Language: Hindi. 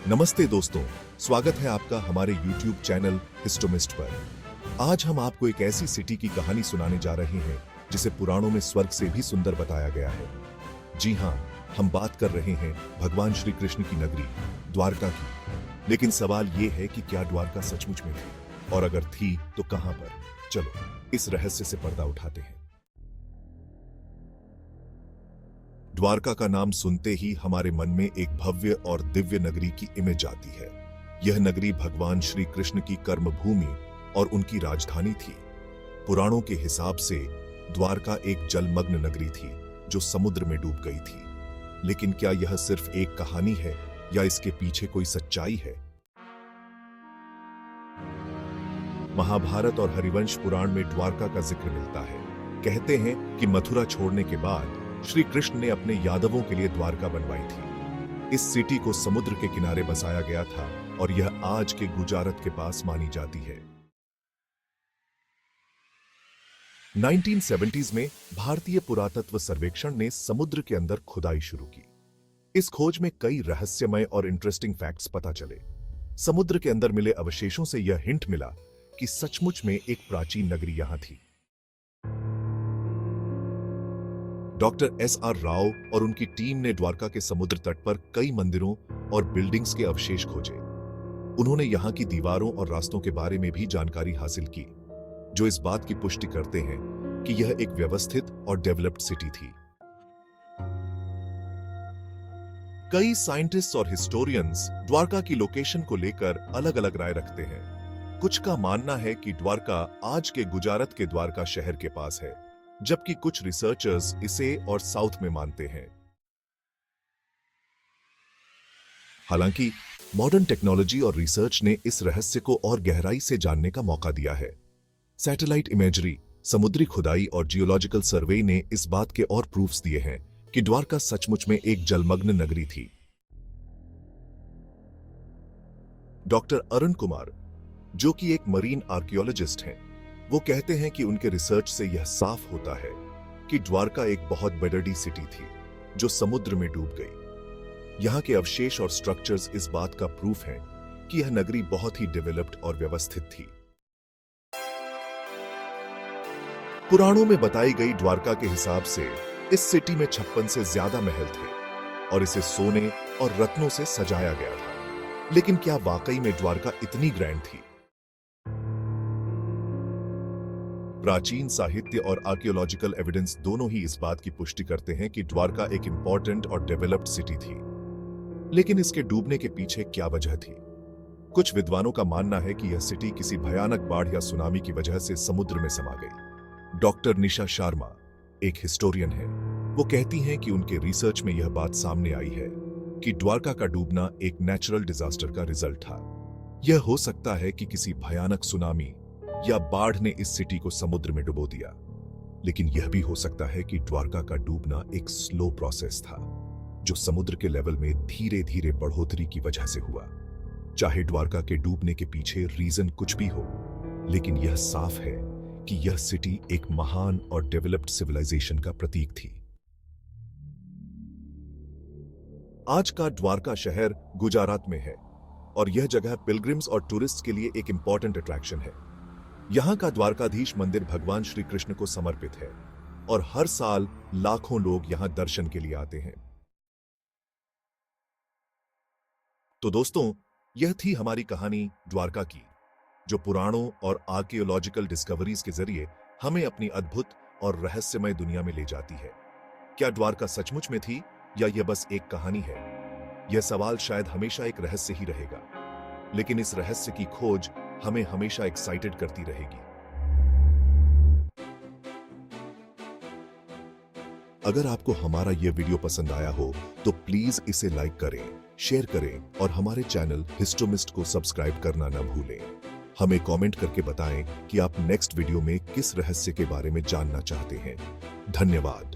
नमस्ते दोस्तों, स्वागत है आपका हमारे YouTube चैनल हिस्टोमिस्ट पर। आज हम आपको एक ऐसी सिटी की कहानी सुनाने जा रहे हैं जिसे पुराणों में स्वर्ग से भी सुंदर बताया गया है। जी हाँ, हम बात कर रहे हैं भगवान श्री कृष्ण की नगरी द्वारका की। लेकिन सवाल ये है कि क्या द्वारका सचमुच में थी, और अगर थी तो कहां पर? चलो इस रहस्य से पर्दा उठाते हैं। द्वारका का नाम सुनते ही हमारे मन में एक भव्य और दिव्य नगरी की इमेज आती है। यह नगरी भगवान श्री कृष्ण की कर्मभूमि और उनकी राजधानी थी। पुराणों के हिसाब से द्वारका एक जलमग्न नगरी थी जो समुद्र में डूब गई थी। लेकिन क्या यह सिर्फ एक कहानी है या इसके पीछे कोई सच्चाई है? महाभारत और हरिवंश पुराण में द्वारका का जिक्र मिलता है। कहते हैं कि मथुरा छोड़ने के बाद श्री कृष्ण ने अपने यादवों के लिए द्वारका बनवाई थी। इस सिटी को समुद्र के किनारे बसाया गया था और यह आज के गुजरात के पास मानी जाती है। 1970s में भारतीय पुरातत्व सर्वेक्षण ने समुद्र के अंदर खुदाई शुरू की। इस खोज में कई रहस्यमय और इंटरेस्टिंग फैक्ट्स पता चले। समुद्र के अंदर मिले अवशेषों से यह हिंट मिला कि सचमुच में एक प्राचीन नगरी यहां थी। Doctor SR. राव और उनकी टीम ने द्वारका के समुद्र तट पर कई मंदिरों और बिल्डिंग्स के अवशेष खोजे। उन्होंने यहां की दीवारों और रास्तों के बारे में भी जानकारी हासिल की, जो इस बात की पुष्टि करते हैं कि यह एक व्यवस्थित और डेवलप्ड सिटी थी। कई साइंटिस्ट्स और हिस्टोरियंस द्वारका की लोकेशन को लेकर अलग-अलग राय रखते हैं। कुछ का मानना है कि द्वारका आज के गुजरात के द्वारका शहर के पास है, जबकि कुछ रिसर्चर्स इसे और साउथ में मानते हैं। हालांकि मॉडर्न टेक्नोलॉजी और रिसर्च ने इस रहस्य को और गहराई से जानने का मौका दिया है। सैटेलाइट इमेजरी, समुद्री खुदाई और जियोलॉजिकल सर्वे ने इस बात के और प्रूफ्स दिए हैं कि द्वारका सचमुच में एक जलमग्न नगरी थी। डॉक्टर अरुण कुमार, जो कि एक मरीन आर्कियोलॉजिस्ट हैं, वो कहते हैं कि उनके रिसर्च से यह साफ होता है कि द्वारका एक बहुत बड़ी सिटी थी जो समुद्र में डूब गई। यहां के अवशेष और स्ट्रक्चर्स इस बात का प्रूफ हैं कि यह नगरी बहुत ही डेवलप्ड और व्यवस्थित थी। पुराणों में बताई गई द्वारका के हिसाब से इस सिटी में 56 से ज्यादा महल थे और इसे सोने और रत्नों से सजाया गया था। लेकिन क्या वाकई में द्वारका इतनी ग्रैंड थी? प्राचीन साहित्य और आर्कियोलॉजिकल एविडेंस दोनों ही इस बात की पुष्टि करते हैं कि द्वारका एक इंपॉर्टेंट और डेवलप्ड सिटी थी। लेकिन इसके डूबने के पीछे क्या वजह थी? कुछ विद्वानों का मानना है कि यह सिटी किसी भयानक बाढ़ या सुनामी की वजह से समुद्र में समा गई। डॉक्टर निशा शर्मा एक हिस्टोरियन है। वो कहती हैं कि उनके रिसर्च में यह बात सामने आई है कि द्वारका का डूबना एक नेचुरल डिजास्टर का रिजल्ट था। यह हो सकता है कि किसी भयानक सुनामी या बाढ़ ने इस सिटी को समुद्र में डुबो दिया। लेकिन यह भी हो सकता है कि द्वारका का डूबना एक स्लो प्रोसेस था, जो समुद्र के लेवल में धीरे धीरे बढ़ोतरी की वजह से हुआ। चाहे द्वारका के डूबने के पीछे रीजन कुछ भी हो, लेकिन यह साफ है कि यह सिटी एक महान और डेवलप्ड सिविलाइजेशन का प्रतीक थी। आज का द्वारका शहर गुजरात में है और यह जगह पिलग्रिम्स और टूरिस्ट के लिए एक इंपॉर्टेंट अट्रैक्शन है। यहां का द्वारकाधीश मंदिर भगवान श्री कृष्ण को समर्पित है और हर साल लाखों लोग यहां दर्शन के लिए आते हैं। तो दोस्तों, यह थी हमारी कहानी द्वारका की, जो पुराणों और आर्कियोलॉजिकल डिस्कवरीज के जरिए हमें अपनी अद्भुत और रहस्यमय दुनिया में ले जाती है। क्या द्वारका सचमुच में थी या यह बस एक कहानी है? यह सवाल शायद हमेशा एक रहस्य ही रहेगा, लेकिन इस रहस्य की खोज हमें हमेशा एक्साइटेड करती रहेगी। अगर आपको हमारा यह वीडियो पसंद आया हो तो प्लीज इसे लाइक करें, शेयर करें और हमारे चैनल हिस्टोमिस्ट को सब्सक्राइब करना न भूलें। हमें कमेंट करके बताएं कि आप नेक्स्ट वीडियो में किस रहस्य के बारे में जानना चाहते हैं। धन्यवाद।